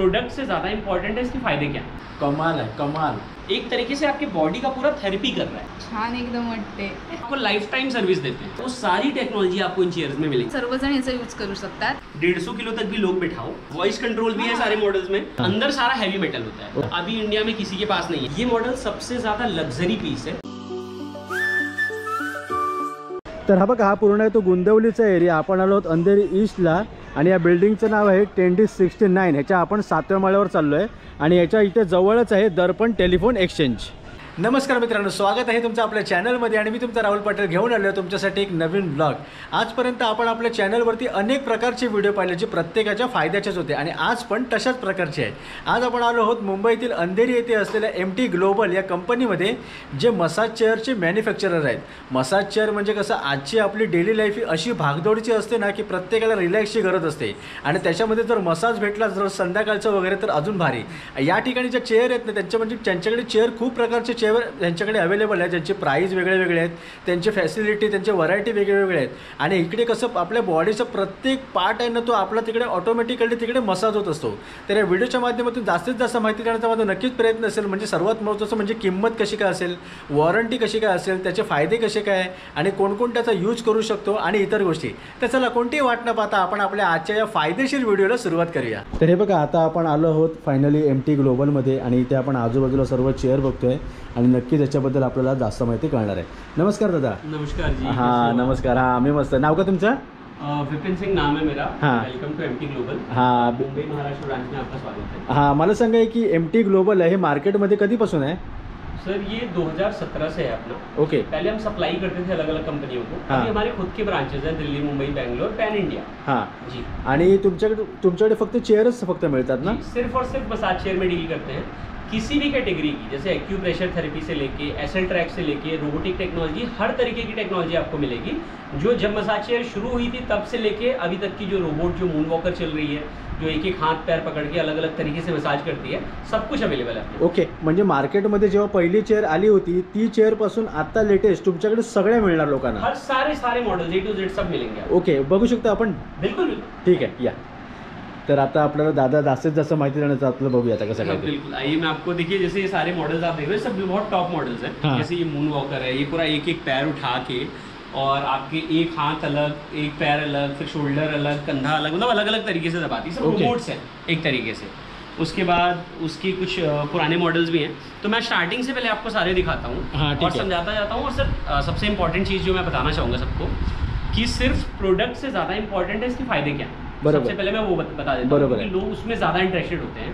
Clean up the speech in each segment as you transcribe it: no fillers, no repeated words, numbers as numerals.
Product से ज़्यादा important है इसके फायदे क्या हैं। कमाल है, कमाल। एक तरीके से आपके बॉडी का पूरा थेरेपी कर रहा है। छान एकदम वाटते। आपको लाइफ टाइम सर्विस देते हैं, तो सारी टेक्नोलॉजी आपको इन चेयर्स में मिलेगी। सर्वजण याचा यूज करू शकतात। 150 किलो तक भी लोग बिठाओ, वॉइस कंट्रोल भी है सारे मॉडल्स में, अंदर सारा हैवी मेटल होता है, अभी इंडिया में किसी के पास नहीं है। ये मॉडल सबसे ज्यादा लग्जरी पीस है। तर हा बघा, हा पूर्ण आहे तो गुंदवलीचा एरिया। आपण आलो आहोत अंधेरी ईस्टला आणि या बिल्डिंगचं नाव आहे 1069। ह्याच्या आपण 7व्या माळ्यावर चाललो आहे आणि याच्या इथे जवळच आहे दर्पण टेलिफोन एक्सचेंज। नमस्कार मित्रांनो, स्वागत आहे तुमचं आपल्या चॅनलमध्ये आणि मी तुमचा राहुल पाटील घेऊन आलो आहे तुमच्यासाठी एक नवीन ब्लॉग। आजपर्यंत आपण आपल्या चॅनलवरती अनेक प्रकारचे व्हिडिओ पाहिले जे प्रत्येकाच्या फायद्याचेच होते आणि आज पण तशाच प्रकारचे आहे। आज आपण आलो आहोत मुंबईतील अंधेरी येथे असलेल्या MT ग्लोबल या कंपनीमध्ये, जे मसाज चेअरचे मॅन्युफॅक्चरर आहेत। मसाज चेअर म्हणजे कसं, आजची आपली डेली लाईफ ही अशी भागदौडीची असते ना की प्रत्येकाला रिलॅक्सची गरज असते आणि त्याच्यामध्ये जर मसाज भेटला जर संध्याकाळचं वगैरे तर अजून भारी। या ठिकाणी ज्या चेअर आहेत ना त्यांच्याकडे चेअर खूप प्रकारचे चेअर त्यांच्याकडे अवेलेबल आहे, ज्यांचे प्राईस वेगळे वेगळे आहेत, त्यांचे फॅसिलिटी त्यांचे व्हरायटी वेगळे वेगळे आहेत। आणि इकडे कसं आपल्या बॉडीचं प्रत्येक पार्ट आहे ना तो आपला तिकडे ऑटोमॅटिकली तिकडे मसाज होत असतो। तर या व्हिडिओच्या माध्यमातून जास्तीत जास्त माहिती देण्याचा माझा नक्कीच प्रयत्न असेल। म्हणजे सर्वात महत्त्वाचं म्हणजे किंमत कशी काय असेल, वॉरंटी कशी काय असेल, त्याचे फायदे कसे काय आणि कोण त्याचा यूज करू शकतो आणि इतर गोष्टी। तर चला कोणतीही वाट न पाहता आपण आपल्या आजच्या या फायदेशीर व्हिडिओला सुरुवात करूया। तर हे बघा, आता आपण आलो आहोत फायनली MT ग्लोबलमध्ये आणि इथे आपण आजूबाजूला सर्व चेअर बघतोय आणि नक्कीच याच्याबद्दल आपल्याला जास्त माहिती कळणार आहे। नमस्कार दादा। नमस्कार जी। हाँ नमस्कार। हाँ मी मस्त। नाव का तुमचं? विपिन सिंह नाम है मेरा। हाँ। Welcome to MT global. हाँ मुंबई महाराष्ट्र ब्रांच में आपका स्वागत है। हाँ, मला सांगा आहे की MT ग्लोबल आहे हे मार्केटमध्ये कधीपासून आहे? सर ये 2017 से है अपना। ओके। पहले हम सप्लाई करते थे अलग अलग कंपनियों को। हाँ। अभी हमारे खुद के ब्रांचेस हैं दिल्ली, मुंबई, बेंगलोर, पैन इंडिया। हाँ जी। आणि तुमच्याकडे फक्त चेअरच फक्त मिळतात ना? सिर्फ और सिर्फ मसाज चेयर में डील करते हैं। किसी भी कैटेगरी की, जैसे एक्यूप्रेशर थेरेपी से लेके एसल ट्रैक से लेके रोबोटिक टेक्नोलॉजी, हर तरीके की टेक्नोलॉजी आपको मिलेगी। जो जब मसाज चेयर शुरू हुई थी तब से लेके अभी तक की जो रोबोट, जो मून वॉकर चल रही है, जो एक एक हाथ पैर पकड़ के अलग अलग तरीके से मसाज करती है, सब कुछ अवेलेबल है। ओके, म्हणजे मार्केटमध्ये जेव्हा पहिली चेअर आली होती ती चेअर पासून आता लेटेस्ट तुमच्याकडे सगळे मिळणार लोकांना? हर सारे मॉडल A to Z सब मिलेंगे। ओके, बघू शकता आपण? बिल्कुल। ठीक आहे, या। तर आता आपल्याला दादा जास्तीत जास्त माहिती देण्याचं आपलं बघूया आता कसं काय। बिल्कुल, आइए मैं आपको, देखिए जैसे ये सारे मॉडल्स आप देख रहे हैं सब बहुत टॉप मॉडल्स हैं। हाँ। जैसे ये मून वॉकर है, ये पूरा एक एक पैर उठा के और आपके एक हाथ अलग, एक पैर अलग, फिर शोल्डर अलग, कंधा अलग, मतलब अलग अलग तरीके से दबाती है। सब Okay। रोबोट्स हैं एक तरीके से। उसके बाद उसकी कुछ पुराने मॉडल्स भी हैं, तो मैं स्टार्टिंग से पहले आपको सारे दिखाता हूँ। हाँ, ठीक और है। समझाता जाता हूँ। और सर सबसे इंपॉर्टेंट चीज़ जो मैं बताना चाहूँगा सबको, कि सिर्फ प्रोडक्ट से ज़्यादा इंपॉर्टेंट है इसके फायदे क्या हैं। बराबर। सबसे पहले मैं वो बता देता हूँ, क्योंकि लोग उसमें ज़्यादा इंटरेस्टेड होते हैं।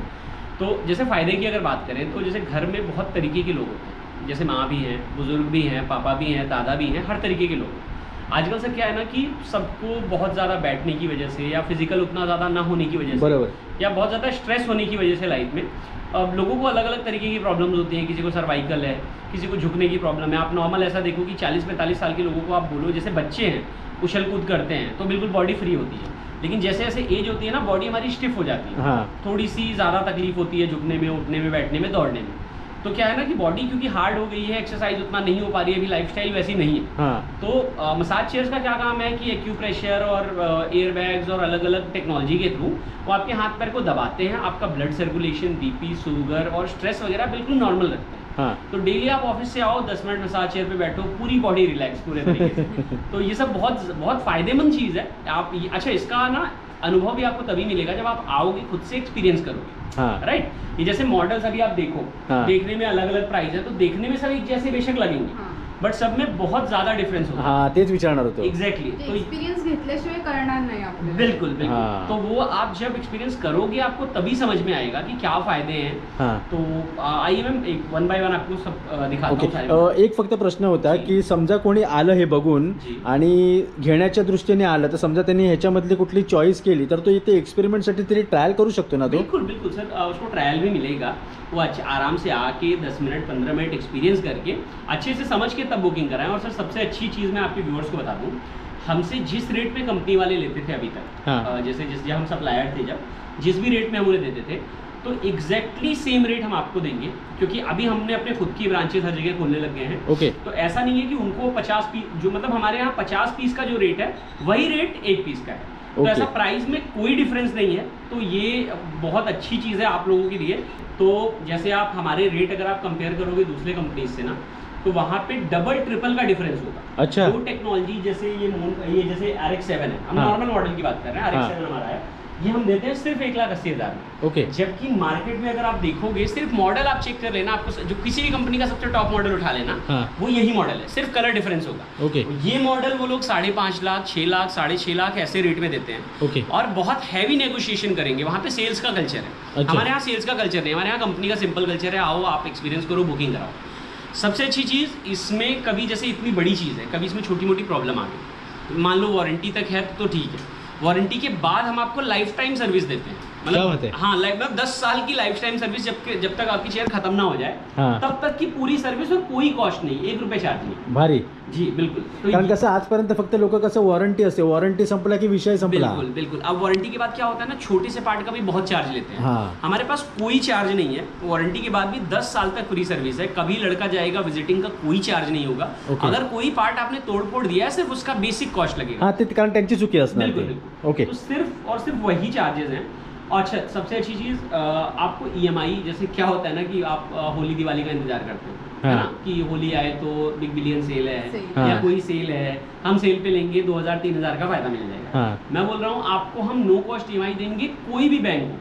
तो जैसे फ़ायदे की अगर बात करें तो जैसे घर में बहुत तरीके के लोग होते हैं, जैसे माँ भी हैं, बुजुर्ग भी हैं, पापा भी हैं, दादा भी हैं, हर तरीके के लोग। आजकल सर क्या है ना कि सबको बहुत ज़्यादा बैठने की वजह से या फिजिकल उतना ज़्यादा ना होने की वजह से, या बहुत ज़्यादा स्ट्रेस होने की वजह से लाइफ में अब लोगों को अलग अलग तरीके की प्रॉब्लम्स होती हैं। किसी को सर्वाइकल है, किसी को झुकने की प्रॉब्लम है। आप नॉर्मल ऐसा देखो कि 40-45 साल के लोगों को आप बोलो जैसे बच्चे हैं उछल कूद करते हैं तो बिल्कुल बॉडी फ्री होती है, लेकिन जैसे जैसे एज होती है ना बॉडी हमारी स्टिफ हो जाती है। हाँ। थोड़ी सी ज़्यादा तकलीफ होती है झुकने में, उठने में, बैठने में, दौड़ने में। तो क्या है ना कि बॉडी क्योंकि हार्ड हो गई है, एक्सरसाइज उतना नहीं हो पा रही है, अभी लाइफस्टाइल वैसी नहीं है। हाँ। तो मसाज चेयर्स का क्या काम है कि एक्यूप्रेशर और एयर बैग्स और अलग अलग टेक्नोलॉजी के थ्रू वो आपके हाथ पैर को दबाते हैं, आपका ब्लड सर्कुलेशन, BP, शुगर और स्ट्रेस वगैरह बिल्कुल नॉर्मल रखते हैं। हाँ। तो डेली आप ऑफिस से आओ, 10 मिनट मसाज चेयर पे बैठो, पूरी बॉडी रिलैक्स पूरे तरीके से। तो ये सब बहुत बहुत फायदेमंद चीज़ है। आप अच्छा, इसका ना अनुभव भी आपको तभी मिलेगा जब आप आओगे, खुद से एक्सपीरियंस करोगे। हाँ। राइट। ये जैसे मॉडल्स अभी आप देखो, हाँ। देखने में अलग अलग प्राइस है, तो देखने में सब एक जैसे बेशक लगेंगे, हाँ। बट सब में बहुत ज्यादा डिफरेंस होता है। हाँ, तेच विचारणार होतो। एग्जैक्टली। तो एक्सपीरियंस घेतल्याशिवाय करणार नाही आपल्याला। बिल्कुल बिल्कुल। हाँ। तो वो आप जब एक्सपीरियंस करोगे आपको तभी समझ में आएगा कि क्या फायदे हैं। हाँ। तो आइए मैम एक 1 बाय 1 आपको सब दिखाता ओके। हूँ सारे। एक फक्त प्रश्न होता की समजा कोणी आलं हे बघून जी। आणि घेण्याच्या दृष्टीने आलं तर समजा त्यांनी ह्याच्यामधली कुठली चॉईस केली तर तो इथे एक्सपेरिमेंटसाठी तरी ट्रायल करू शकतो ना तो? बिल्कुल बिल्कुल सर, उसको ट्रायल भी मिलेगा। वो अच्छे आराम से आके 10 मिनट 15 मिनट एक्सपीरियंस करके अच्छे से समझ के तब बुकिंग कराएं। और सर सबसे अच्छी चीज़ मैं आपके व्यूअर्स को बता दूं, हमसे जिस रेट पे कंपनी वाले लेते थे अभी तक, हाँ। जैसे जब हम सप्लायर थे, जब जिस भी रेट में हम उन्हें देते थे, तो एग्जैक्टली सेम रेट हम आपको देंगे, क्योंकि अभी हमने अपने खुद की ब्रांचेस हर जगह खोलने लग गए हैं। ओके। तो ऐसा नहीं है कि उनको 50 पीस, जो मतलब हमारे यहाँ 50 पीस का जो रेट है वही रेट 1 पीस का है। तो ऐसा प्राइस में कोई डिफरेंस नहीं है, तो ये बहुत अच्छी चीज़ है आप लोगों के लिए। तो जैसे आप हमारे रेट अगर आप कंपेयर करोगे दूसरे कंपनीज से ना, तो वहाँ पे डबल ट्रिपल का डिफरेंस होगा। अच्छा। जो टेक्नोलॉजी जैसे ये जैसे RX7 है, हम नॉर्मल मॉडल की बात कर रहे हैं, RX7 हमारा है, ये हम देते हैं सिर्फ 1,80,000 में। ओके। जबकि मार्केट में अगर आप देखोगे, सिर्फ मॉडल आप चेक कर लेना, आपको जो किसी भी कंपनी का सबसे टॉप मॉडल उठा लेना, वो यही मॉडल है, सिर्फ कलर डिफरेंस होगा। ओके। ये मॉडल वो लोग 5.5 लाख, 6 लाख, 6.5 लाख ऐसे रेट में देते हैं। ओके। और बहुत हैवी नेगोशिएशन करेंगे, वहाँ पे सेल्स का कल्चर है। अच्छा। हमारे यहाँ सेल्स का कल्चर नहीं, हमारे यहाँ कंपनी का सिंपल कल्चर है, आओ आप एक्सपीरियंस करो, बुकिंग कराओ। सबसे अच्छी चीज़ इसमें, कभी जैसे इतनी बड़ी चीज़ है, कभी इसमें छोटी मोटी प्रॉब्लम आ गई, मान लो वारंटी तक है तो ठीक है, वारंटी के बाद हम आपको लाइफ टाइम सर्विस देते हैं। मतलब हाँ, मतलब 10 साल की लाइफ टाइम सर्विस, जब तक आपकी चेयर खत्म ना हो जाए, तब तक की पूरी सर्विस और कोई कॉस्ट नहीं, 1 रुपये चार्ज नहीं। भारी जी बिल्कुल। तो कारण कसं आजपर्यंत फक्त लोक कसं वॉरंटी असते, वॉरंटी संपला की विषय संपला। बिल्कुल बिल्कुल। अब वारंटी के बाद क्या होता है ना, छोटे से पार्ट का भी बहुत चार्ज लेते हैं। हाँ। हमारे पास कोई चार्ज नहीं है, वारंटी के बाद भी 10 साल तक फ्री सर्विस है, कभी लड़का जाएगा विजिटिंग का कोई चार्ज नहीं होगा। अगर कोई पार्ट आपने तोड़-फोड़ दिया है, सिर्फ उसका बेसिक कॉस्ट लगेगा। हाँ, ते कारण त्यांची चुकी असणार। बिल्कुल। ओके। तो सिर्फ और सिर्फ वही चार्जेस हैं। और अच्छा, सबसे अच्छी चीज़ आपको EMI, जैसे क्या होता है ना कि आप होली दिवाली का इंतजार करते हो, है ना, कि होली आए तो बिग बिलियन सेल है या कोई सेल है, हम सेल पे लेंगे 2,000-3,000 का फायदा मिल जाएगा। मैं बोल रहा हूँ आपको हम नो कॉस्ट EMI देंगे। कोई भी बैंक हो,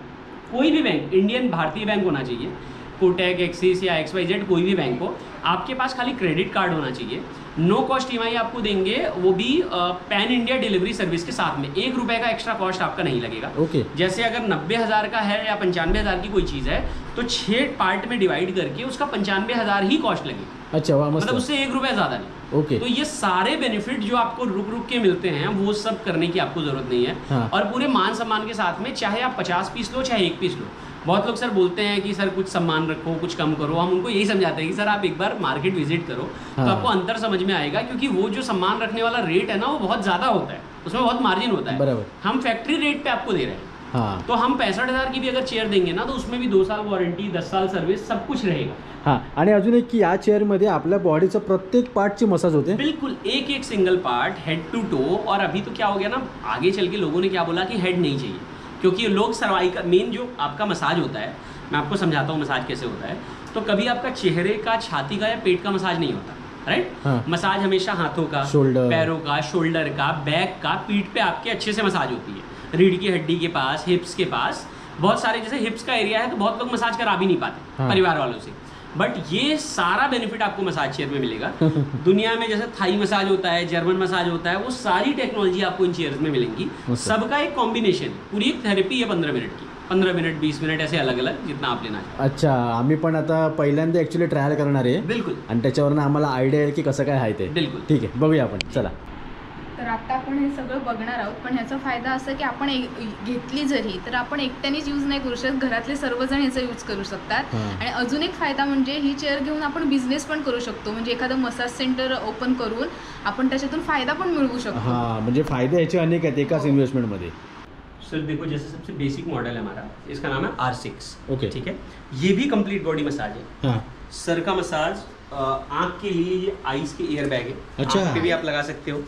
कोई भी बैंक, इंडियन भारतीय बैंक होना चाहिए, कोटक, एक्सिस या XYZ, कोई भी बैंक हो, आपके पास खाली क्रेडिट कार्ड होना चाहिए। नो कॉस्ट EMI आपको देंगे, वो भी पैन इंडिया डिलीवरी सर्विस के साथ में। 1 रुपये का एक्स्ट्रा कॉस्ट आपका नहीं लगेगा। ओके। जैसे अगर 90,000 का है या 95,000 की कोई चीज़ है, तो 6 पार्ट में डिवाइड करके उसका 95,000 ही कॉस्ट लगेगा। अच्छा, वाह, मतलब उससे 1 रुपया ज़्यादा नहीं। ओके। तो ये सारे बेनिफिट जो आपको रुक रुक के मिलते हैं, वो सब करने की आपको ज़रूरत नहीं है। हाँ। और पूरे मान सम्मान के साथ में, चाहे आप 50 पीस लो, चाहे 1 पीस लो। बहुत लोग सर बोलते हैं कि सर कुछ सम्मान रखो, कुछ कम करो। हम उनको यही समझाते हैं कि सर आप एक बार मार्केट विजिट करो, तो आपको अंतर समझ में आएगा, क्योंकि वो जो सम्मान रखने वाला रेट है ना, वो बहुत ज़्यादा होता है, उसमें बहुत मार्जिन होता है। बराबर। हम फैक्ट्री रेट पे आपको दे रहे हैं। हाँ। तो हम 65,000 की भी अगर चेयर देंगे ना, तो उसमें भी 2 साल वारंटी, 10 साल सर्विस, सब कुछ रहेगा। हाँ, आणि अजून एक की या चेअरमध्ये आपल्या बॉडीचं प्रत्येक पार्टची मसाज होते। बिल्कुल, एक single part, head to toe. और अभी तो क्या हो गया ना, आगे चल के लोगों ने क्या बोला कि हेड नहीं चाहिए, क्योंकि लोग सर्वाइकल, मेन जो आपका मसाज होता है, मैं आपको समझाता हूँ मसाज कैसे होता है। तो कभी आपका चेहरे का, छाती का या पेट का मसाज नहीं होता, राइट। हाँ। मसाज हमेशा हाथों का, पैरों का, शोल्डर का, बैक का, पीठ पे आपके अच्छे से मसाज होती है। रीढ़ की हड्डी के पास, हिप्स के पास, बहुत सारे, जैसे हिप्स का एरिया है तो बहुत लोग मसाज करा भी नहीं पाते। हाँ। परिवार वालों से। बट ये सारा बेनिफिट आपको मसाज चेयर में मिलेगा। दुनिया में जैसे थाई मसाज होता है, जर्मन मसाज होता है, वो सारी टेक्नोलॉजी आपको इन चेयर्स में मिलेंगी। सबका एक कॉम्बिनेशन, पूरी एक थेरेपी है 15 मिनट की, 15 मिनट, 20 मिनट, ऐसे अलग अलग जितना आप लेना चाहते। अच्छा, आम्ही पण आता पहिल्यांदा ॲक्च्युली ट्रायल करणार आहे। बिल्कुल। आणि त्याच्यावरनं आम्हाला आयडिया आहे की कसं काय आहे ते। बिल्कुल। ठीक आहे, बघूया आपण, चला। तर आता आपण हे सगळं बघणार आहोत, पण ह्याचा फायदा असा की आपण घेतली जरी, तर आपण एकट्यानेच यूज नाही करू शकत, घरातले सर्वजण ह्याचा यूज करू शकतात। आणि अजून एक फायदा म्हणजे ही चेअर घेऊन आपण बिझनेस पण करू शकतो, म्हणजे एखादं मसाज सेंटर ओपन करून आपण त्याच्यातून फायदा पण मिळवू शकतो। हाँ, म्हणजे फायदे ह्याचे अनेक आहेत एकाच इन्व्हेस्टमेंटमध्ये। सर देखो, जैसे सबसे बेसिक मॉडल है हमारा, इसका नाम है R6। ओके। ठीक है, ये भी कंप्लीट बॉडी मसाज है। हाँ। सर का मसाज, आँख के लिए ये आइस के एयर बैग है। अच्छा। आँख पे भी आप लगा सकते हो।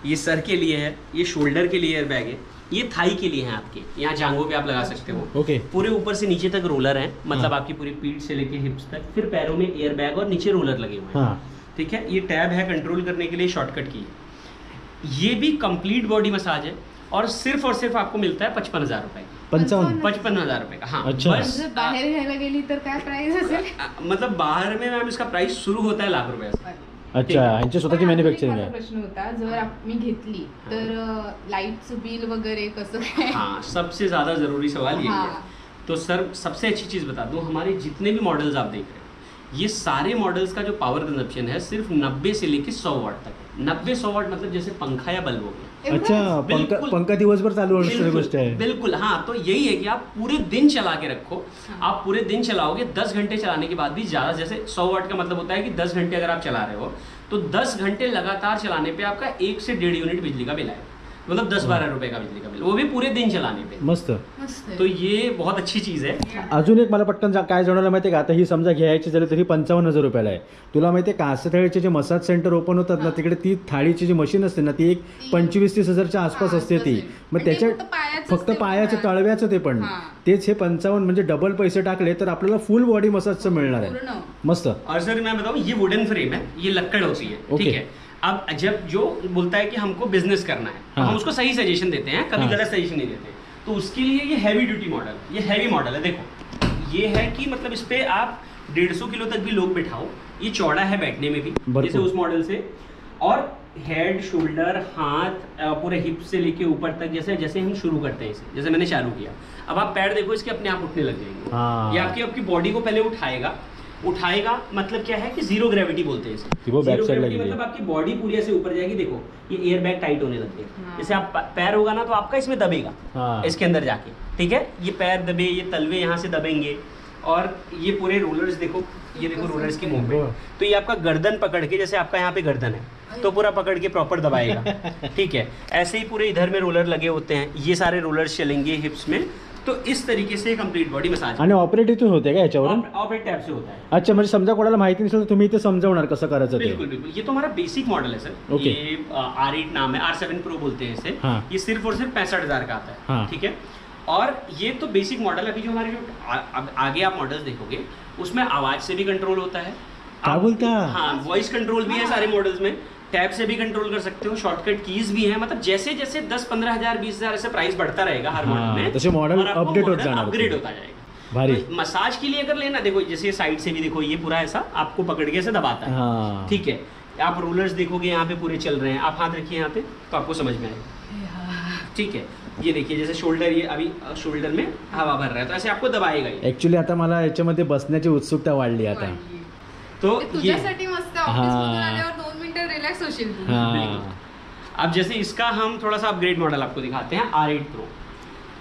ये सर के लिए है, ये शोल्डर के लिए एयर बैग है, ये थाई के लिए है आपके, यहाँ जांघों पे आप लगा सकते हो। ओके। पूरे ऊपर से नीचे तक रोलर है, मतलब आपकी पूरी पीठ से लेके हिप्स तक, फिर पैरों में एयर बैग और नीचे रोलर लगे हुए हैं। ठीक है, ये टैब है कंट्रोल करने के लिए, शॉर्टकट की है। ये भी कंप्लीट बॉडी मसाज है, और सिर्फ आपको मिलता है 55,000 रुपए का। 55,000 रुपए का। हाँ। अच्छा। बस बाहेर घ्यायला गेली तर काय प्राइस असेल? मतलब बाहर में मैम इसका प्राइस शुरू होता है लाख रुपए से। अच्छा, यांची स्वतःची मॅन्युफॅक्चरिंग आहे। प्रश्न होता, जर मी घेतली तर लाईटचं बिल वगैरे कसं काय? हाँ, सबसे ज़्यादा ज़रूरी सवाल ये है। तो सर सबसे अच्छी चीज़ बता दूँ, हमारे जितने भी मॉडल्स आप देख रहे हैं, ये सारे मॉडल्स का जो पावर कंजप्शन है सिर्फ 90 से लेके 100 वाट तक है। 90-100 वाट मतलब जैसे पंखा या बल्ब हो गया। अच्छा, पंखा दिवसभर चालू होण्याची गोष्ट आहे। बिल्कुल। हाँ, तो यही है कि आप पूरे दिन चला के रखो। आप पूरे दिन चलाओगे, 10 घंटे चलाने के बाद भी ज़्यादा, जैसे 100 वाट का मतलब होता है कि 10 घंटे अगर आप चला रहे हो, तो 10 घंटे लगातार चलाने पे आपका 1 से 1.5 यूनिट बिजली का बिल आएगा। मतलब 10-12 रुपए का बिजली का बिल, वो भी पूरे दिन चलाने पे। मस्त मस्त आहे. तो ये बहुत अच्छी चीज़ है। अजून एक मला पटकन काय जाणवलं माहिती आहे का, आता ही समजा घ्यायची झाली तरी 55,000 रुपयाला आहे. तुला माहिती आहे कास्य थाळीचे जे मसाज सेंटर ओपन होतात ना, तिकडे ती थाळीची जी मशीन असते ना, ती एक 25-30 हजारच्या आसपास असते ती. मग आणि ते त्याच्या फक्त असते. पायाचं तळव्याचं ते पण, हां. तेच हे 55 म्हणजे डबल पैसे टाकले तर आपल्याला फुल बॉडी मसाजचं मिळणार आहे. पूर्ण. मस्त. और सर मैं बताऊं, ये वुडन फ्रेम है, ये लक्कड़ होती है, ओके. ठीक है। अब जब जो बोलता है कि हमको बिजनेस करना है, तो हाँ. हम उसको सही सजेशन देते हैं, कभी हाँ. गलत सजेशन नहीं देते। तो उसके लिए ये हैवी ड्यूटी मॉडल, ये हैवी मॉडल है। देखो ये है कि मतलब इस पे आप 150 किलो तक भी लोग बिठाओ, ये चौड़ा है बैठने में भी, जैसे उस मॉडल से। और हेड, शोल्डर, हाथ, पूरे हिप से लेके ऊपर तक, जैसे जैसे हम शुरू करते हैं इसे, जैसे मैंने चालू किया, अब आप पैर देखो इसके अपने आप उठने लग जाएंगे। हाँ. ये आपकी बॉडी को पहले उठाएगा मतलब क्या है कि जीरो ग्रेविटी बोलते हैं इसे। वो बैक जीरो साइड ग्रेविटी लगेगी। मतलब आपकी बॉडी पूरी ऐसे ऊपर जाएगी। देखो ये एयर बैग टाइट होने लग गया, हाँ. जैसे आप पैर होगा ना तो आपका इसमें दबेगा, हाँ. इसके अंदर जाके, ठीक है। ये पैर दबे, ये तलवे यहाँ से दबेंगे, और ये पूरे रोलर्स देखो, ये देखो रोलर्स की मूवमेंट। तो ये आपका गर्दन पकड़ के, जैसे आपका यहाँ पे गर्दन है तो पूरा पकड़ के प्रॉपर दबाएगा, ठीक है। ऐसे ही पूरे इधर में रोलर लगे होते हैं, ये सारे रोलर्स चलेंगे हिप्स में। तो इस तरीके से कंप्लीट बॉडी मसाज आणि ऑपरेट इथून होते का याच्यावरून? ऑपरेट टैब से होता है। अच्छा, म्हणजे समजा कोणाला माहिती नसेल तर तुम्ही इथे समजावणार कसं करायचं ते? बिल्कुल बिल्कुल, ये तो हमारा बेसिक मॉडल है सर। ओके. ये R8 नाम है, R7 Pro बोलते हैं इसे। हाँ. ये सिर्फ और सिर्फ 65,000 का आता है, हाँ. ठीक है। और ये तो बेसिक मॉडल। अभी जो हमारे अब आगे आप मॉडल्स देखोगे उसमें आवाज से भी कंट्रोल होता है। क्या बोलता? हाँ, वॉइस कंट्रोल भी है सारे मॉडल्स में, टैब से भी कंट्रोल कर सकते हो, शॉर्टकट कीज भी हैं। मतलब जैसे जैसे 10-15 हज़ार 20,000 ऐसे प्राइस बढ़ता रहेगा हर हाँ, मॉडल में, तसे मॉडल और आपको अपडेट होत मॉडल जाणार अपग्रेड होते. होता जाएगा। भारी. तो मसाज के लिए अगर लेना, देखो जैसे साइड से भी देखो, ये पूरा ऐसा आपको पकड़ के ऐसे दबाता है, हाँ. ठीक है। आप रोलर्स देखोगे यहाँ पे पूरे चल रहे हैं, आप हाथ रखिए यहाँ पे तो आपको समझ में आएगा, ठीक है। ये देखिए जैसे शोल्डर, ये अभी शोल्डर में हवा भर रहा है तो ऐसे आपको दबाएगा ये। ऍक्च्युली आता मला याच्यामध्ये बसण्याची उत्सुकता वाढली आता. तो ते ये तुझ्यासाठी मस्त ऑफिस मधून हाँ. आल्यावर 2 मिनिटं रिलॅक्स होशील तू. हाँ. अब जैसे इसका हम थोड़ा सा अपग्रेड मॉडल आपको दिखाते हैं, R8 Pro।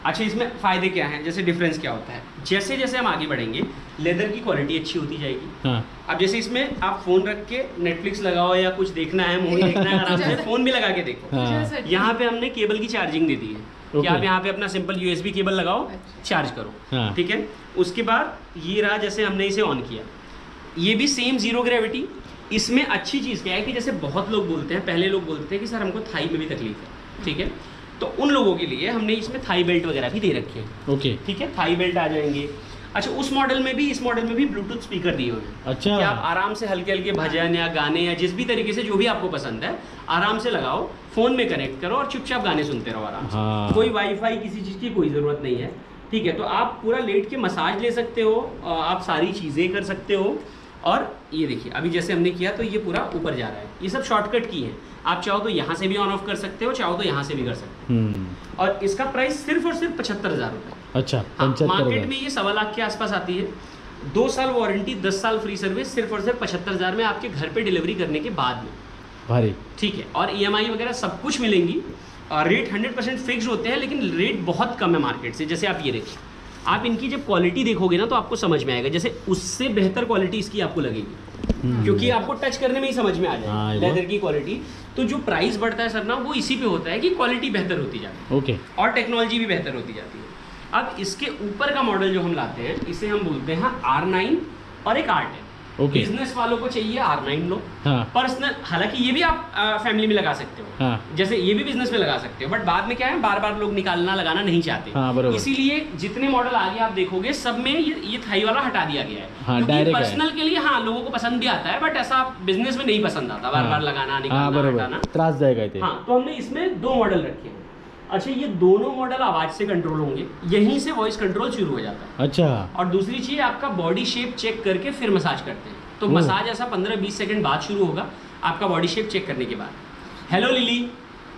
अच्छा, इसमें फ़ायदे क्या हैं, जैसे डिफरेंस क्या होता है, जैसे जैसे हम आगे बढ़ेंगे लेदर की क्वालिटी अच्छी होती जाएगी। हाँ. अब जैसे इसमें आप फ़ोन रख के नेटफ्लिक्स लगाओ या कुछ देखना है, मूवी देखना है, आराम से फ़ोन भी लगा के देखो। हाँ. तुझ्यासाठी. यहाँ पे हमने केबल की चार्जिंग दे दी है कि ओके. आप यहाँ पे अपना सिंपल USB केबल लगाओ, अच्छा. चार्ज करो, हाँ. ठीक है। उसके बाद ये रहा, जैसे हमने इसे ऑन किया, ये भी सेम जीरो ग्रेविटी। इसमें अच्छी चीज़ क्या है कि जैसे बहुत लोग बोलते हैं, पहले लोग बोलते हैं कि सर हमको थाई में भी तकलीफ है, ठीक है। तो उन लोगों के लिए हमने इसमें थाई बेल्ट वगैरह भी दे रखे हैं, ओके. ठीक है, थाई बेल्ट आ जाएंगे। अच्छा, उस मॉडल में भी, इस मॉडल में भी ब्लूटूथ स्पीकर दिए हुए हैं अच्छा. कि आप आराम से हल्के हल्के भजन या गाने या जिस भी तरीके से जो भी आपको पसंद है आराम से लगाओ, फ़ोन में कनेक्ट करो और चुपचाप गाने सुनते रहो आराम से। हाँ. कोई वाईफाई किसी चीज़ की कोई ज़रूरत नहीं है, ठीक है। तो आप पूरा लेट के मसाज ले सकते हो, आप सारी चीज़ें कर सकते हो। और ये देखिए अभी जैसे हमने किया तो ये पूरा ऊपर जा रहा है, ये सब शॉर्टकट की है। आप चाहो तो यहाँ से भी ऑन ऑफ कर सकते हो, चाहो तो यहाँ से भी कर सकते हम्म. हो। और इसका प्राइस सिर्फ और सिर्फ 75,000 रुपये। अच्छा. हाँ, 75,000. मार्केट में ये 1.25 लाख के आसपास आती है। 2 साल वारंटी, 10 साल फ्री सर्विस, सिर्फ और सिर्फ 75,000 में आपके घर पे डिलीवरी करने के बाद में, भारी. ठीक है। और EMI वगैरह सब कुछ मिलेंगी। और रेट 100% फिक्स होते हैं, लेकिन रेट बहुत कम है मार्केट से। जैसे आप ये देखिए, आप इनकी जब क्वालिटी देखोगे ना तो आपको समझ में आएगा, जैसे उससे बेहतर क्वालिटी इसकी आपको लगेगी, क्योंकि आपको टच करने में ही समझ में आ हाँ, जाए ये लेदर की क्वालिटी। तो जो प्राइस बढ़ता है सर ना, वो इसी पे होता है कि क्वालिटी बेहतर होती जाती है ओके. और टेक्नोलॉजी भी बेहतर होती जाती है। अब इसके ऊपर का मॉडल जो हम लाते हैं, इसे हम बोलते हैं R9 और एक R10। ओके. बिजनेस वालों को चाहिए R9 लो, हाँ. पर्सनल, हालांकि ये भी आप फैमिली में लगा सकते हो, हाँ. जैसे ये भी बिजनेस में लगा सकते हो, बट बाद में क्या है, बार बार लोग निकालना लगाना नहीं चाहते। हाँ, बरोबर. इसीलिए जितने मॉडल आगे आप देखोगे सब में ये थाई वाला हटा दिया गया है। हाँ, क्योंकि direct है. पर्सनल के लिए हाँ लोगों को पसंद भी आता है, बट ऐसा बिजनेस में नहीं पसंद आता, बार बार लगाना हाँ, निकालना बरोबर. हटाना। त्रासदायक आहे ते. हाँ, तो हमने इसमें 2 मॉडल रखे हैं। अच्छा, ये दोनों मॉडल आवाज से कंट्रोल होंगे, यहीं से वॉइस कंट्रोल शुरू हो जाता है। अच्छा. और दूसरी चीज, आपका बॉडी शेप चेक करके फिर मसाज करते हैं। तो ओह. मसाज ऐसा 15-20 सेकंड बाद शुरू होगा, आपका बॉडी शेप चेक करने के बाद। Hello lily,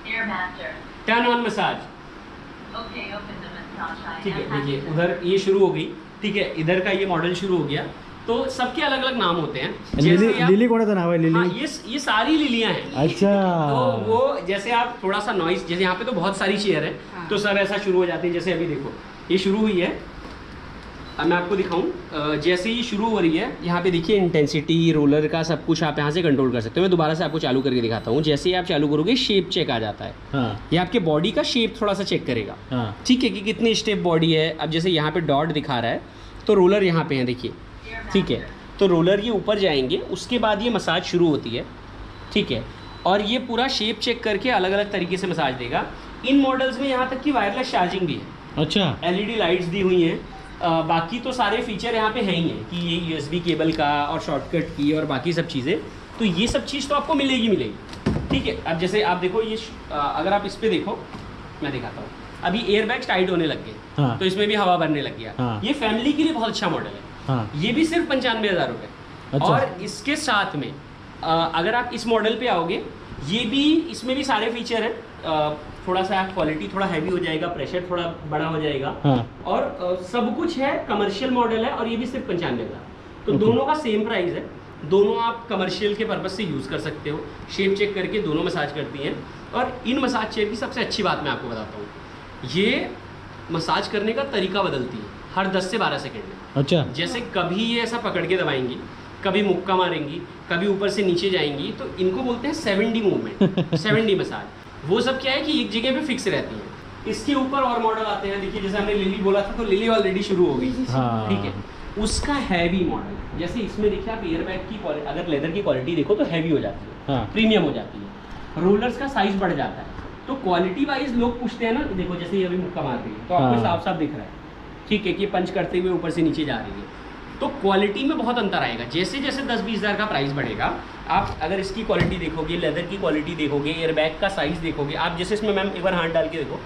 Dear Master. Turn on massage, Okay, open the massage. I ठीक है। am देखिए happy. उधर ये शुरू हो गई, ठीक है, इधर का ये मॉडल शुरू हो गया। तो सबके अलग अलग नाम होते हैं। लिली, जैसे आप- लिली कोणाचं नाव आहे? हाँ, लिली. ये सारी लिलियां हैं। अच्छा. तो वो जैसे आप थोड़ा सा नॉइस, जैसे यहाँ पे तो बहुत सारी चेयर है, हाँ. तो सब ऐसा शुरू हो जाते हैं। जैसे अभी देखो ये शुरू हुई है, अब मैं आपको दिखाऊं, जैसे ही शुरू हो रही है यहाँ पे देखिए इंटेंसिटी, रोलर का सब कुछ आप यहाँ से कंट्रोल कर सकते हो। मैं दोबारा से आपको चालू करके दिखाता हूँ। जैसे ही आप चालू करोगे शेप चेक आ जाता है। हाँ ये आपके बॉडी का शेप थोड़ा सा चेक करेगा, हाँ ठीक है, कि कितनी स्टेप बॉडी है। अब जैसे यहाँ पे डॉट दिखा रहा है तो रोलर यहाँ पे है देखिए, ठीक है। तो रोलर ये ऊपर जाएंगे, उसके बाद ये मसाज शुरू होती है, ठीक है। और ये पूरा शेप चेक करके अलग अलग तरीके से मसाज देगा। इन मॉडल्स में यहाँ तक कि वायरलेस चार्जिंग भी है। अच्छा, LED लाइट्स दी हुई हैं। बाकी तो सारे फीचर यहाँ पे हैं ही हैं कि ये USB केबल का और शॉर्टकट की और बाकी सब चीज़ें, तो ये सब चीज़ तो आपको मिलेगी, ठीक है। अब जैसे आप देखो ये अगर आप इस पर देखो, मैं दिखाता हूँ। अभी एयरबैग्स टाइट होने लग गए, हाँ। तो इसमें भी हवा भरने लग गया। हाँ। ये फैमिली के लिए बहुत अच्छा मॉडल है। हाँ ये भी सिर्फ 95,000 रुपये। अच्छा। और इसके साथ में अगर आप इस मॉडल पे आओगे, ये भी, इसमें भी सारे फीचर हैं। थोड़ा सा क्वालिटी थोड़ा हैवी हो जाएगा, प्रेशर थोड़ा बड़ा हो जाएगा, हाँ। और सब कुछ है। कमर्शियल मॉडल है और ये भी सिर्फ 95,000। तो Okay. दोनों का सेम प्राइस है। दोनों आप कमर्शियल के पर्पज से यूज़ कर सकते हो। शेप चेक करके दोनों मसाज करती हैं। और इन मसाज चेयर की सबसे अच्छी बात मैं आपको बताता हूँ, ये मसाज करने का तरीका बदलती है हर 10 से 12 सेकेंड में। अच्छा, जैसे कभी ये ऐसा पकड़ के दबाएंगी, कभी मुक्का मारेंगी, कभी ऊपर से नीचे जाएंगी, तो इनको बोलते हैं 7D मूवमेंट, 7D मसाज। वो सब क्या है कि एक जगह पे फिक्स रहती है। इसके ऊपर और मॉडल आते हैं। देखिए जैसे हमने लिली बोला था, तो लिली ऑलरेडी शुरू हो गई, हाँ। ठीक है। उसका हैवी मॉडल, जैसे इसमें देखिए आप एयरबैग की क्वालिटी, अगर लेदर की क्वालिटी देखो तो हैवी हो जाती है, हाँ। प्रीमियम हो जाती है। रोलर्स का साइज बढ़ जाता है। तो क्वालिटी वाइज लोग पूछते हैं ना, देखो जैसे ये अभी मुक्का मार रही है तो आपको हाँ। साफ साफ दिख रहा है, ठीक है, कि पंच करते हुए ऊपर से नीचे जा रही है। तो क्वालिटी में बहुत अंतर आएगा। जैसे जैसे 10-20 हज़ार का प्राइस बढ़ेगा, आप अगर इसकी क्वालिटी देखोगे, लेदर की क्वालिटी देखोगे, एयरबैग का साइज देखोगे, आप जैसे इसमें मैम एक बार हाथ डाल के देखो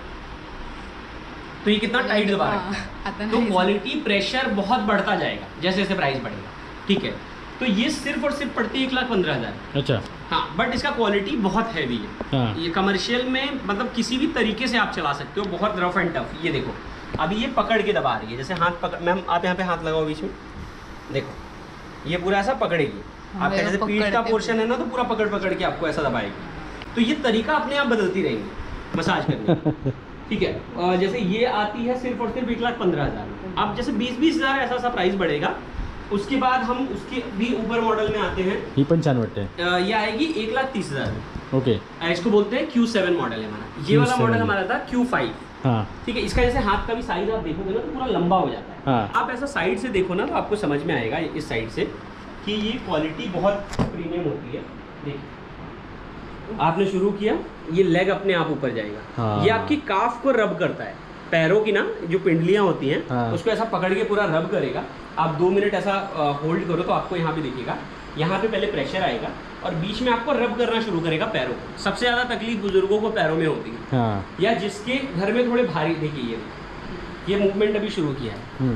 तो ये कितना टाइट दबा रहा है। तो क्वालिटी, प्रेशर बहुत बढ़ता जाएगा जैसे जैसे प्राइस बढ़ेगा, ठीक है। तो ये सिर्फ और सिर्फ पड़ती है 1,15,000। अच्छा, हाँ, बट इसका क्वालिटी बहुत हैवी है। हाँ। ये कमर्शियल में मतलब किसी भी तरीके से आप चला सकते हो, बहुत रफ एंड टफ। ये देखो अभी ये पकड़ के दबा रही है, जैसे हाथ पकड़, मैम आप यहाँ पे हाथ लगाओ बीच में, देखो ये पूरा ऐसा पकड़ेगी। आपका जैसे पीठ का पोर्शन है ना, तो पूरा पकड़ पकड़ के आपको ऐसा दबाएगी। तो ये तरीका अपने आप बदलती रहेंगी मसाज करने की, ठीक है। जैसे ये आती है सिर्फ और सिर्फ 1,15,000। अब जैसे 20-20 हज़ार ऐसा सा प्राइस बढ़ेगा। उसके बाद हम उसके भी ऊपर मॉडल में आते हैं। ही पण छान वाटते. ये आएगी 1,30,000। ओके, इसको बोलते हैं Q7 मॉडल है हमारा। ये वाला Q7 मॉडल हमारा था Q5। हाँ ठीक है, इसका जैसे हाथ का भी साइज आप देखोगे ना तो पूरा लंबा हो जाता है। हाँ आप ऐसा साइड से देखो ना तो आपको समझ में आएगा इस साइड से कि ये क्वालिटी बहुत प्रीमियम होती है। देखिए आपने शुरू किया, ये लेग अपने आप ऊपर जाएगा। हाँ। ये आपकी काफ को रब करता है, पैरों की ना जो पिंडलियां होती हैं हाँ। उसको ऐसा पकड़ के पूरा रब करेगा। आप 2 मिनट ऐसा होल्ड करो तो आपको यहाँ पे दिखेगा, यहाँ पे पहले प्रेशर आएगा और बीच में आपको रब करना शुरू करेगा पैरों को। सबसे ज़्यादा तकलीफ बुजुर्गों को पैरों में होती है, हाँ या जिसके घर में थोड़े भारी। देखिए ये मूवमेंट अभी शुरू किया है,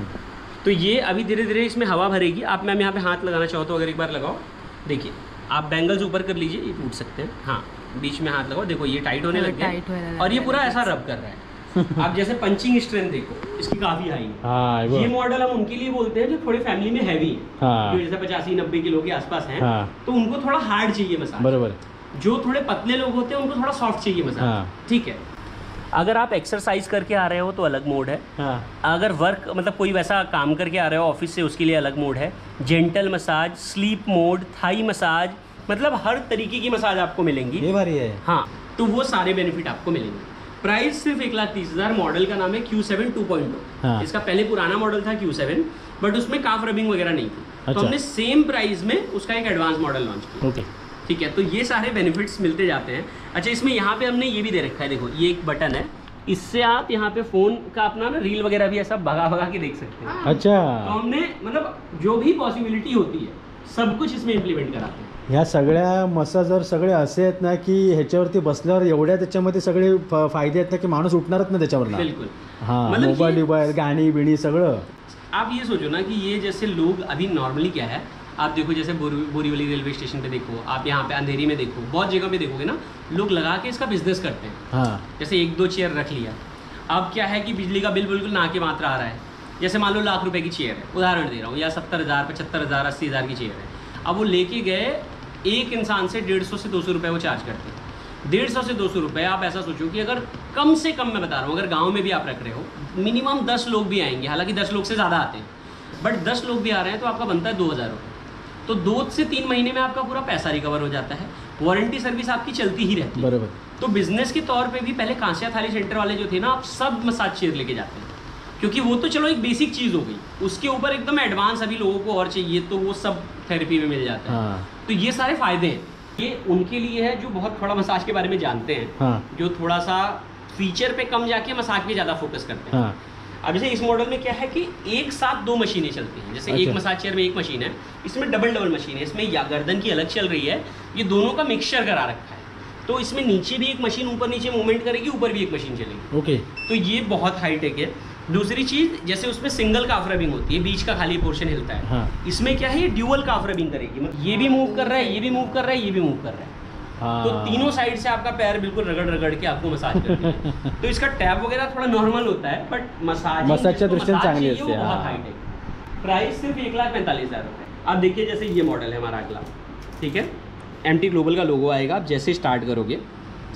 तो ये अभी धीरे धीरे इसमें हवा भरेगी। आप मैम यहाँ पे हाथ लगाना चाहो तो अगर एक बार लगाओ, देखिए आप बैंगल्स ऊपर कर लीजिए, ये टूट सकते हैं। हाँ, बीच में हाथ लगाओ, देखो ये टाइट होने लग गया और ये पूरा ऐसा रब कर रहा है। आप जैसे पंचिंग स्ट्रेंथ देखो, इसकी काफी हाई है। हाँ ये मॉडल हम उनके लिए बोलते हैं जो थोड़े फैमिली में हैवी है, हाँ। जो जैसे 85-90 किलो के आसपास हैं, हाँ। तो उनको थोड़ा हार्ड चाहिए मसाज। बरोबर। जो थोड़े पतले लोग होते हैं उनको थोड़ा सॉफ्ट चाहिए मसाज। हाँ। ठीक है, अगर आप एक्सरसाइज करके आ रहे हो तो अलग मोड है। हाँ अगर वर्क मतलब कोई वैसा काम करके आ रहे हो ऑफिस से, उसके लिए अलग मोड है। Gentle massage, sleep mode, Thai massage, मतलब हर तरीके की मसाज आपको मिलेंगी। ये भारी है। हाँ, तो वो सारे बेनिफिट आपको मिलेंगे। प्राइस सिर्फ 1,30,000। मॉडल का नाम है Q7 2.0। हाँ। इसका पहले पुराना मॉडल था Q7, बट उसमें काफ रबिंग वगैरह नहीं थी। अच्छा। तो हमने सेम प्राइस में उसका एक एडवांस मॉडल लॉन्च किया। ओके, ठीक है, तो ये सारे बेनिफिट्स मिलते जाते हैं। अच्छा, इसमें यहाँ पे हमने ये भी दे रखा है, देखो ये एक बटन है, इससे आप यहाँ पे फ़ोन का अपना ना रील वगैरह भी ऐसा भगा भगा के देख सकते हैं। तो अच्छा, हमने मतलब जो भी पॉसिबिलिटी होती है सब कुछ इसमें इम्प्लीमेंट कराते हैं। ह्या सगळ्या मसाजर सगळे असे आहेत ना की ह्याच्यावरती बसल्यावर एवढ्या त्याच्यामध्ये सगळे फायदे आहेत ना की माणूस उठणारच ना त्याच्यावर ना. बिल्कुल। हाँ, मतलब मोबाईल ये- बिबाईल गाणी बिणी सगळं. आप ये सोचो ना कि ये जैसे लोग अभी नॉर्मली क्या है, आप देखो जैसे बोरीवली रेलवे स्टेशन पे देखो, आप यहाँ पे अंधेरी में देखो, बहुत जगह पे देखोगे ना लोग लगा के इसका बिजनेस करते हैं। हाँ जैसे 1-2 चेयर रख लिया। अब क्या है कि बिजली का बिल बिल्कुल ना के मात्रा आ रहा है। जैसे मान लो लाख रुपए की चेयर है, उदाहरण दे रहा हूँ, या 70,000, 75,000, 80,000 की चेयर है। अब वो लेके गए, एक इंसान से 150 से 200 रुपये वो चार्ज करते हैं। 150 से 200 रुपये। आप ऐसा सोचो कि अगर कम से कम, मैं बता रहा हूँ, अगर गाँव में भी आप रख रहे हो, मिनिमम 10 लोग भी आएंगे, हालांकि 10 लोग से ज़्यादा आते हैं, बट 10 लोग भी आ रहे हैं तो आपका बनता है 2000 रुपये। तो 2 से 3 महीने में आपका पूरा पैसा रिकवर हो जाता है। वारंटी सर्विस आपकी चलती ही रहती है। बराबर। तो बिजनेस के तौर पे भी पहले कांसिया थाली सेंटर वाले जो थे ना, आप सब मसाज चेयर लेके जाते हैं, क्योंकि वो तो चलो एक बेसिक चीज़ हो गई, उसके ऊपर एकदम एडवांस अभी लोगों को और चाहिए तो वो सब थेरेपी में मिल जाता है। हाँ। तो ये सारे फायदे हैं, ये उनके लिए है जो बहुत थोड़ा मसाज के बारे में जानते हैं। हाँ। जो थोड़ा सा फीचर पे कम जाके मसाज पे ज़्यादा फोकस करते हैं। हाँ। अब जैसे इस मॉडल में क्या है कि एक साथ 2 मशीनें चलती हैं। जैसे एक अच्छा। मसाज चेयर में एक मशीन है, इसमें डबल मशीन है। इसमें या गर्दन की अलग चल रही है, ये दोनों का मिक्सचर करा रखा है। तो इसमें नीचे भी एक मशीन ऊपर नीचे मूवमेंट करेगी, ऊपर भी एक मशीन चलेगी। ओके। तो ये बहुत हाईटेक है। दूसरी चीज़, जैसे उसमें सिंगल काफ रबिंग होती है, बीच का खाली पोर्शन हिलता है। हाँ। इसमें क्या है, ये ड्यूअल काफ रबिंग करेगी, मतलब ये भी मूव कर रहा है, ये भी मूव कर रहा है, ये भी मूव कर रहा है। हाँ। तो तीनों साइड से आपका पैर बिल्कुल रगड़ के आपको मसाज करती है। तो इसका टैप वगैरह थोड़ा नॉर्मल होता है, बट मसाजच्या दृष्टीने चांगली असते, बहुत हाँ। हाईट है। प्राइस सिर्फ 1,45,000 रुपये। अब देखिए जैसे ये मॉडल है हमारा अगला, ठीक है, MT ग्लोबल का लोगो आएगा। आप जैसे स्टार्ट करोगे,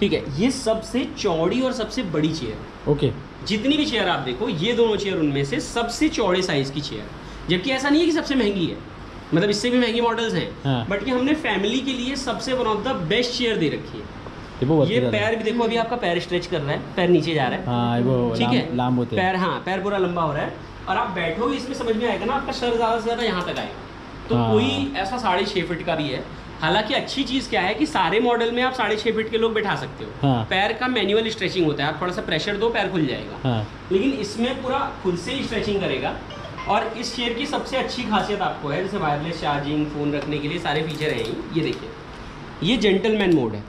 ठीक है, ये सबसे चौड़ी और सबसे बड़ी चेयर। ओके। जितनी भी चेयर आप देखो, ये दोनों चेयर उनमें से सबसे चौड़े साइज की चेयर, जबकि ऐसा नहीं है कि सबसे महंगी है, मतलब इससे भी महंगी मॉडल्स हैं। हाँ। बट ये हमने फैमिली के लिए सबसे one of the best chair दे रखी है। वो ये पैर भी देखो, अभी आपका पैर स्ट्रेच कर रहा है, पैर नीचे जा रहा है। हाँ, वो ठीक है, लांब होते हैं। पैर, हाँ, पैर पूरा लंबा हो रहा है। और आप बैठोगे इसमें समझ में आएगा ना, आपका सर ज़्यादा से ज़्यादा यहाँ तक आएगा। तो हाँ। कोई ऐसा 6.5 फीट का भी है। हालांकि अच्छी चीज़ क्या है कि सारे मॉडल में आप 6.5 फीट के लोग बैठा सकते हो। हाँ। पैर का मैनुअल स्ट्रेचिंग होता है, आप थोड़ा सा प्रेशर दो, पैर खुल जाएगा। हाँ। लेकिन इसमें पूरा खुद से ही स्ट्रेचिंग करेगा। और इस चेयर की सबसे अच्छी खासियत आपको है, जैसे वायरलेस चार्जिंग, फ़ोन रखने के लिए सारे फीचर हैं। ये देखिए, ये जेंटलमैन मोड है।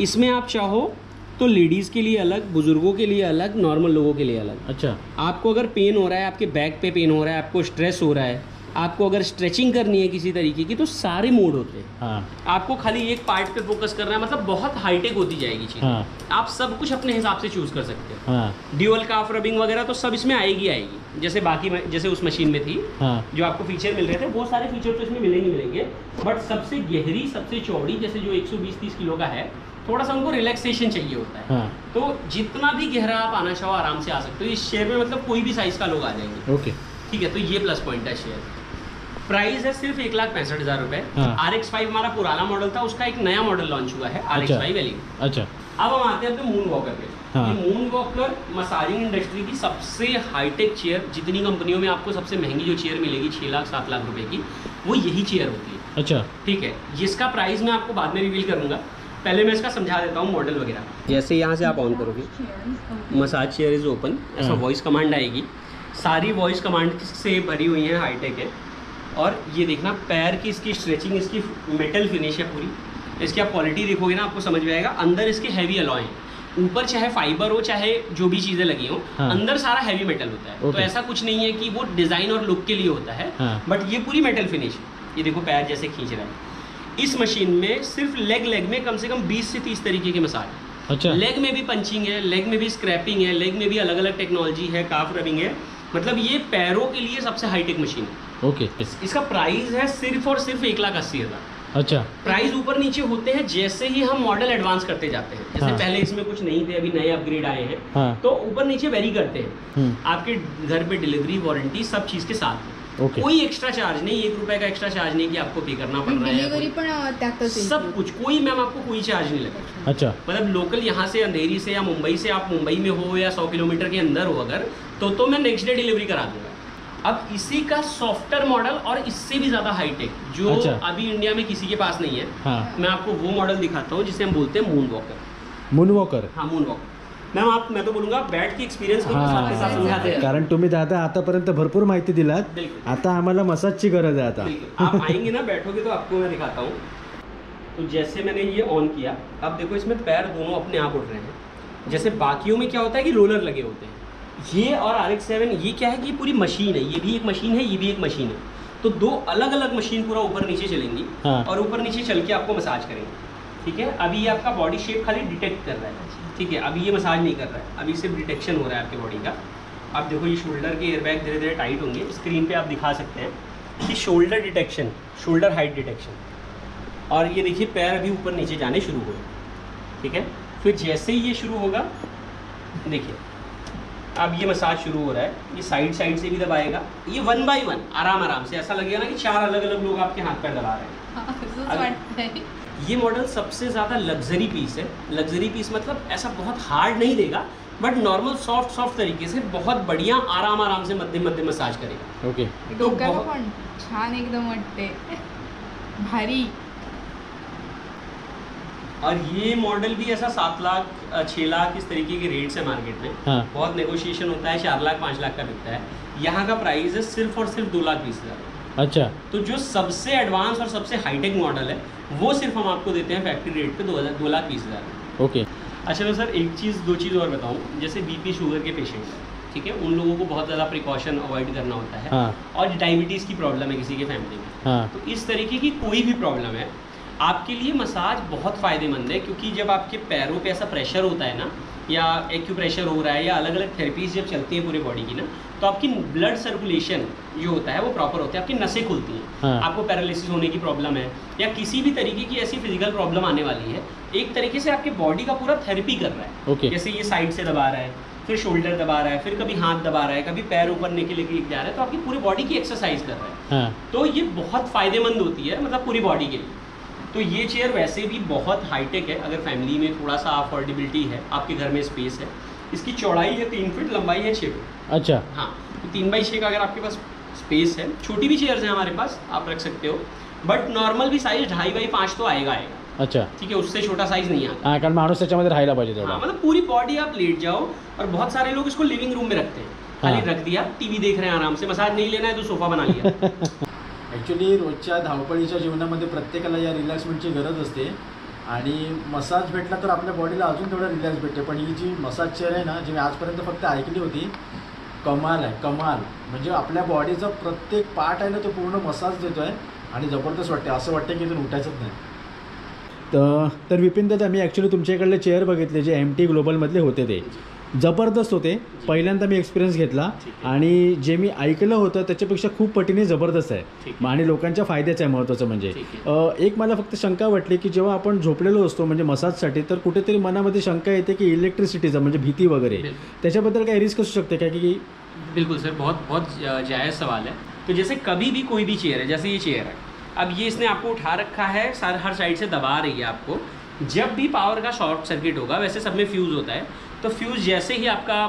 इसमें आप चाहो तो लेडीज़ के लिए अलग, बुजुर्गों के लिए अलग, नॉर्मल लोगों के लिए अलग। अच्छा। आपको अगर पेन हो रहा है, आपके बैक पे पेन हो रहा है, आपको स्ट्रेस हो रहा है, आपको अगर स्ट्रेचिंग करनी है किसी तरीके की, तो सारे मोड होते हैं। हाँ। आपको खाली एक पार्ट पे फोकस करना है, मतलब बहुत हाईटेक होती जाएगी चीज़। हाँ। आप सब कुछ अपने हिसाब से चूज़ कर सकते हो। हाँ। ड्यूअल काफ रबिंग वगैरह तो सब इसमें आएगी, जैसे बाकी जैसे उस मशीन में थी। हाँ। जो आपको फीचर मिल रहे थे, वो सारे फीचर तो इसमें मिलेंगे। बट सबसे गहरी, सबसे चौड़ी, जैसे जो 120-30 किलो का है, थोड़ा सा उनको रिलैक्सेशन चाहिए होता है। हाँ। तो जितना भी गहरा आप आना चाहो आराम से आ सकते हो। इस शेयर में मतलब कोई भी साइज़ का लोग आ जाएंगे। ओके। ठीक है, तो ये प्लस पॉइंट है शेयर। प्राइस है सिर्फ 1,65,000 रुपये। हाँ। RX5 हमारा पुराना मॉडल था, उसका एक नया मॉडल लॉन्च हुआ है, RX5 एलिट। अच्छा। अब हम आते हैं अपने मून वॉकर पे। हाँ। ये मून वॉकर मसाजिंग इंडस्ट्री की सबसे हाईटेक चेयर, जितनी कंपनियों में आपको सबसे महंगी जो चेयर मिलेगी 6 लाख 7 लाख रुपए की, वो यही चेयर होती है। अच्छा। ठीक है, जिसका प्राइस मैं आपको बाद में रिवील करूंगा। पहले मैं इसका समझा देता हूँ मॉडल वगैरह। जैसे यहाँ से आप ऑन करोगे, मसाज चेयर इज ओपन, ऐसा हाँ। वॉइस कमांड आएगी। सारी वॉइस कमांड से भरी हुई है, हाईटेक है। और ये देखना, पैर की इसकी स्ट्रेचिंग, इसकी मेटल फिनिश है पूरी। इसकी आप क्वालिटी देखोगे ना, आपको समझ में आएगा। अंदर इसके हैवी अलॉय हैं, ऊपर चाहे फाइबर हो चाहे जो भी चीज़ें लगी हो, हाँ। अंदर सारा हैवी मेटल होता है। तो ओके। ऐसा कुछ नहीं है कि वो डिज़ाइन और लुक के लिए होता है, हाँ। बट ये पूरी मेटल फिनिश है। ये देखो पैर जैसे खींच रहा है। इस मशीन में सिर्फ लेग में कम से कम 20 से 30 तरीके के मसाज है। अच्छा। लेग में भी पंचिंग है, लेग में भी स्क्रैपिंग है, लेग में भी अलग अलग टेक्नोलॉजी है, काफ रबिंग है। मतलब ये पैरों के लिए सबसे हाईटेक मशीन है। ओके। इसका प्राइस है सिर्फ और सिर्फ 1,80,000। अच्छा। प्राइस ऊपर नीचे होते हैं जैसे ही हम मॉडल एडवांस करते जाते हैं। जैसे हाँ। पहले इसमें कुछ नहीं थे, अभी नए अपग्रेड आए हैं, हाँ। तो ऊपर नीचे वेरी करते हैं। आपके घर पे डिलीवरी, वारंटी, सब चीज़ के साथ। ओके। कोई एक्स्ट्रा चार्ज नहीं, 1 रुपए का एक्स्ट्रा चार्ज नहीं कि आपको पे करना पड़ रहा डिलिव्हरी है। पण त्यातच सब include. कुछ, कोई मैम आपको कोई चार्ज नहीं लगेगा। अच्छा। मतलब लोकल यहाँ से अंधेरी से या मुंबई से, आप मुंबई में हो या 100 किलोमीटर के अंदर हो अगर, तो मैं नेक्स्ट डे डिलीवरी करा दूंगा। अब इसी का सॉफ्टवेयर मॉडल और इससे भी ज़्यादा हाईटेक, जो अच्छा। अभी इंडिया में किसी के पास नहीं है। हाँ। मैं आपको वो मॉडल दिखाता हूँ जिसे हम बोलते हैं मून वॉकर। Moon walker. हाँ, मून वॉकर। मैम मैं तो बोलूँगा बैठ के एक्सपिरियंस करो, साथ के साथ समझाते हैं। कारण तुम्ही दादा आतापर्यंत भरपूर माहिती दिलात, बिल्कुल। आता आम्हाला मसाजची गरज आहे आता। बिल्कुल। आप आएंगे ना, बैठोगे तो आपको मैं दिखाता हूँ। तो जैसे मैंने ये ऑन किया, अब देखो इसमें पैर दोनों अपने आप उठ रहे हैं। जैसे बाकियों में क्या होता है कि रोलर लगे होते हैं, ये और RX7 ये क्या है कि ये पूरी मशीन है। ये भी एक मशीन है, ये भी एक मशीन है। तो 2 अलग अलग मशीन पूरा ऊपर नीचे चलेंगी। हाँ। और ऊपर नीचे चल के आपको मसाज करेंगे। ठीक है, अभी ये आपका बॉडी शेप खाली डिटेक्ट कर रहा है। ठीक है, अभी ये मसाज नहीं कर रहा है, अभी सिर्फ डिटेक्शन हो रहा है आपकी बॉडी का। अब देखो ये शोल्डर के एयरबैग धीरे धीरे टाइट होंगे। स्क्रीन पे आप दिखा सकते हैं कि shoulder detection, shoulder height detection. और ये देखिए पैर अभी ऊपर नीचे जाने शुरू हुए। ठीक है, फिर जैसे ही ये शुरू होगा, देखिए अब ये मसाज शुरू हो रहा है, ये साइड से भी दबाएगा, ये 1 बाय 1 आराम से, ऐसा लगेगा ना कि 4 अलग लोग आपके हाथ पैर दबा रहे हैं। ये मॉडल सबसे ज़्यादा लग्जरी पीस है। लग्जरी पीस मतलब ऐसा बहुत हार्ड नहीं देगा, बट नॉर्मल सॉफ्ट तरीके से बहुत बढ़िया आराम से मध्यम मसाज करेगा। ओके, डोक्याला पण छान एकदम वाटते, भारी। और ये मॉडल भी ऐसा 7 लाख 6 लाख इस तरीके के रेट्स है मार्केट में। हाँ। बहुत नेगोशिएशन होता है, 4 लाख 5 लाख का बिकता है। यहाँ का प्राइस है सिर्फ और सिर्फ 2,20,000। अच्छा, तो जो सबसे एडवांस और सबसे हाईटेक मॉडल है वो सिर्फ हम आपको देते हैं फैक्ट्री रेट पे 2,20,000। ओके। अच्छा तो सर एक चीज़ 2 चीज़ और बताऊँ, जैसे बीपी शुगर के पेशेंट हैं, ठीक है, उन लोगों को बहुत ज़्यादा प्रिकॉशन अवॉइड करना होता है। हाँ। और डायबिटीज़ की प्रॉब्लम है किसी के फैमिली में। हाँ। तो इस तरीके की कोई भी प्रॉब्लम है, आपके लिए मसाज बहुत फ़ायदेमंद है, क्योंकि जब आपके पैरों पे ऐसा प्रेशर होता है ना, या एक्यूप्रेशर हो रहा है, या अलग अलग थेरेपीज जब चलती हैं पूरे बॉडी की ना, तो आपकी ब्लड सर्कुलेशन जो होता है वो प्रॉपर होता है, आपकी नसें खुलती हैं। हाँ। आपको पैरालिसिस होने की प्रॉब्लम है या किसी भी तरीके की ऐसी फिजिकल प्रॉब्लम आने वाली है, एक तरीके से आपके बॉडी का पूरा थेरेपी कर रहा है। ओके। जैसे ये साइड से दबा रहा है, फिर शोल्डर दबा रहा है, फिर कभी हाथ दबा रहा है, कभी पैर ऊपर लेके जा रहा है, तो आपकी पूरी बॉडी की एक्सरसाइज कर रहा है। हाँ। तो ये बहुत फ़ायदेमंद होती है, मतलब पूरी बॉडी के लिए। तो ये चेयर वैसे भी बहुत हाईटेक है, अगर फैमिली में थोड़ा सा अफोर्डेबिलिटी है, आपके घर में स्पेस है। इसकी चौड़ाई है 3 फीट, लंबाई है 6 फीट। अच्छा। हाँ, तो 3 बाई 6 का अगर आपके पास स्पेस है, छोटी भी चेयर्स हैं हमारे पास, आप रख सकते हो, बट नॉर्मल भी साइज 2.5 बाई 5 तो आएगा। अच्छा, ठीक है, उससे छोटा साइज नहीं आता। हाँ, कारण माणूस त्याच्यामध्ये राहायला पाहिजे हाँ, तेवढा। मतलब पूरी बॉडी आप लेट जाओ, और बहुत सारे लोग इसको लिविंग रूम में रखते हैं, खाली हाँ। रख दिया, टीवी देख रहे हैं आराम से, मसाज नहीं लेना है तो सोफा बना लिया। ॲक्च्युली रोजच्या धावपळीच्या जीवनामध्ये प्रत्येकाला या रिलॅक्समेंटची गरज असते, आणि मसाज भेटला तर आपल्या बॉडीला अजून तेवढा रिलॅक्स भेटते. पण ही जी मसाज चेअर आहे ना, जी मी आजपर्यंत फक्त ऐकली होती, कमाल आहे, कमाल. म्हणजे आपल्या बॉडीचा प्रत्येक पार्ट आहे ना, तो पूर्ण मसाज देतो आहे आणि जबरदस्त वाटते. असं वाटतं की इथून उठायचंच नाही. तर विपिन दादा, मी ॲक्च्युली तुमच्याकडले चेअर बघितले जे MT ग्लोबलमधले होते, ते जबरदस्त होते. पहिल्यांदा मी एक्सपिरियन्स घेतला, आणि जे मी ऐकलं होतं त्याच्यापेक्षा खूप पटीने जबरदस्त आहे, आणि लोकांच्या फायद्याचं आहे. महत्त्वाचं म्हणजे एक मला फक्त शंका वाटली की जेव्हा आपण झोपलेलो असतो म्हणजे मसाजसाठी, तर कुठेतरी मनामध्ये शंका येते की इलेक्ट्रिसिटीचा म्हणजे भीती वगैरे, त्याच्याबद्दल काही रिस्क असू शकते का? की बिल्कुल सर, बहुत जायज़ सवाल है। तो जैसे कभी भी कोई भी चेयर है, जैसे ये चेयर है, अब ये इसने आपको उठा रखा है, हर साइड से दबा रही है आपको। जब भी पावर का शॉर्ट सर्किट होगा, वैसे सब में फ्यूज़ होता है, तो फ्यूज़ जैसे ही आपका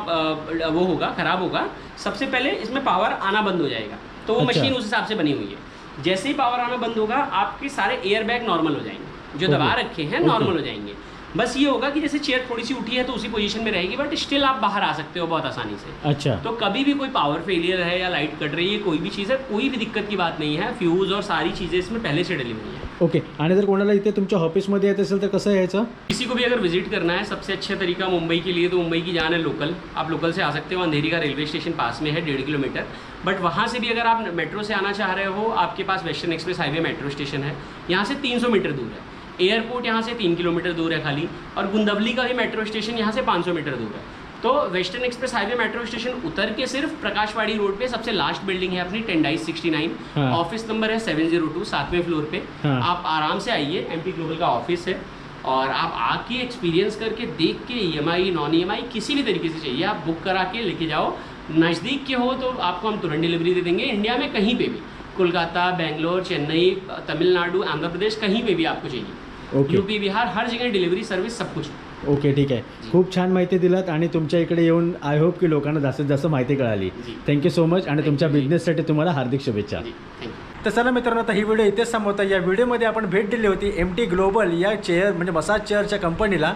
वो होगा, ख़राब होगा, सबसे पहले इसमें पावर आना बंद हो जाएगा। तो वो मशीन उस हिसाब से बनी हुई है। जैसे ही पावर आना बंद होगा, आपके सारे एयर बैग नॉर्मल हो जाएंगे, जो दबा रखे हैं नॉर्मल हो जाएंगे। बस ये होगा कि जैसे चेयर थोड़ी सी उठी है तो उसी पोजीशन में रहेगी, बट स्टिल आप बाहर आ सकते हो बहुत आसानी से। अच्छा, तो कभी भी कोई पावर फेलियर है या लाइट कट रही है, कोई भी चीज़ है, कोई भी दिक्कत की बात नहीं है। फ्यूज़ और सारी चीज़ें इसमें पहले से डली हुई है। ओके. आणि जर कोणाला इथे तुमच्या ऑफिसमध्ये येत असेल तर कसं यायचं? किसी को भी अगर विजिट करना है, सबसे अच्छा तरीका मुंबई के लिए तो मुंबई की जान है लोकल, आप लोकल से आ सकते हो। अंधेरी का रेलवे स्टेशन पास में है, 1.5 किलोमीटर। बट वहाँ से भी अगर आप मेट्रो से आना चाह रहे हो, आपके पास western express highway metro station है, यहाँ से 300 मीटर दूर है। एयरपोर्ट यहाँ से 3 किलोमीटर दूर है खाली, और गुंदवली का भी मेट्रो स्टेशन यहाँ से 500 मीटर दूर है। तो western express highway metro station उतर के सिर्फ प्रकाशवाड़ी रोड पे सबसे लास्ट बिल्डिंग है अपनी 10/69। हाँ। ऑफिस नंबर है 702, 7वें फ्लोर पे। हाँ। आप आराम से आइए, MT ग्लोबल का ऑफिस है, और आप आके एक्सपीरियंस करके देख के EMI नॉन EMI किसी भी तरीके से चाहिए आप बुक करा के लेके जाओ। नज़दीक के हो तो आपको हम तुरंत डिलीवरी दे देंगे, इंडिया में कहीं पे भी, कोलकाता, बेंगलोर, चेन्नई, तमिलनाडु, आंध्र प्रदेश, कहीं पे भी आपको चाहिए। ओके. UP, बिहार, हर जगह डिलीवरी सर्विस सब कुछ। ओके, ठीक आहे. खूप छान माहिती दिलात, आणि तुमच्या इकडे येऊन आय होप की लोकांना जास्तीत जास्त माहिती कळाली. थँक्यू सो मच, आणि तुमच्या बिझनेससाठी तुम्हाला हार्दिक शुभेच्छा. Thank you. तर चला मित्रांनो, आता ही व्हिडिओ इथेच संपवता. या व्हिडिओमध्ये आपण भेट दिली होती MT ग्लोबल या चेअर म्हणजे मसाज चेअरच्या कंपनीला.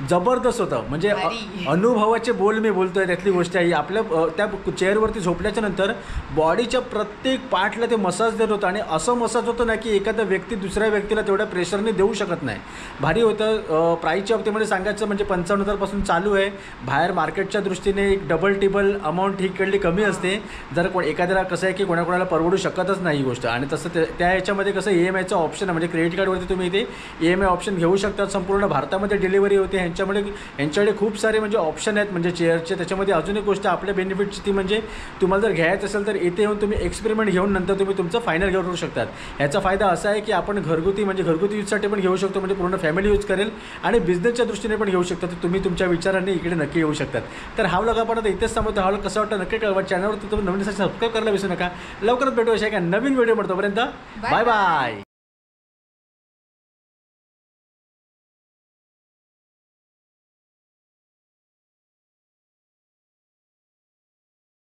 जबरदस्त होतं, म्हणजे अनुभवाचे बोल मी बोलतोय. त्यातली गोष्ट आहे आपल्या त्या चेअरवरती झोपल्याच्या नंतर बॉडीच्या प्रत्येक पार्टला ते मसाज देत होतं, आणि असं मसाज होतं ना की एखादा व्यक्ती दुसऱ्या व्यक्तीला तेवढ्या प्रेशरने देऊ शकत नाही. भारी होतं. प्राईसच्या बाबतीमध्ये सांगायचं म्हणजे 55,000पासून चालू आहे. बाहेर मार्केटच्या दृष्टीने एक डबल टिबल अमाऊंट इकडली कमी असते. जर कोण एखाद्याला कसं आहे की कोणाकोणाला परवडू शकतच नाही ही गोष्ट, आणि तसं त्या याच्यामध्ये कसं EMIचं ऑप्शन आहे, म्हणजे क्रेडिट कार्डवरती तुम्ही इथे EMI ऑप्शन घेऊ शकता. संपूर्ण भारतामध्ये डिलिव्हरी होते यांच्याकडे खूप सारे म्हणजे ऑप्शन आहेत म्हणजे चेअरचे. त्याच्यामध्ये अजून एक गोष्ट आपल्या बेनिफिटची ती म्हणजे तुम्हाला जर घ्यायचं असेल तर इथे येऊन तुम्ही एक्सपेरिमेंट घेऊन नंतर तुम्ही तुमचं फायनल घेऊ शकतात. ह्याचा फायदा असा आहे की आपण घरगुती यूजसाठी पण घेऊ शकतो, म्हणजे पूर्ण फॅमिली यूज करेल आणि बिझनेसच्या दृष्टीने पण घेऊ शकता. तर तुम्ही तुमच्या विचारांनी इकडे नक्की येऊ शकतात. तर हा व्लॉग आपण आता इथेच थांबवतो. हा व्लॉग कसा वाटतं नक्की कळवा. चॅनलवर तुम्ही नवीन सबस्क्राईब करायला विसरू नका. लवकरच भेटू अशा एका नवीन व्हिडिओ. तोपर्यंत बाय बाय.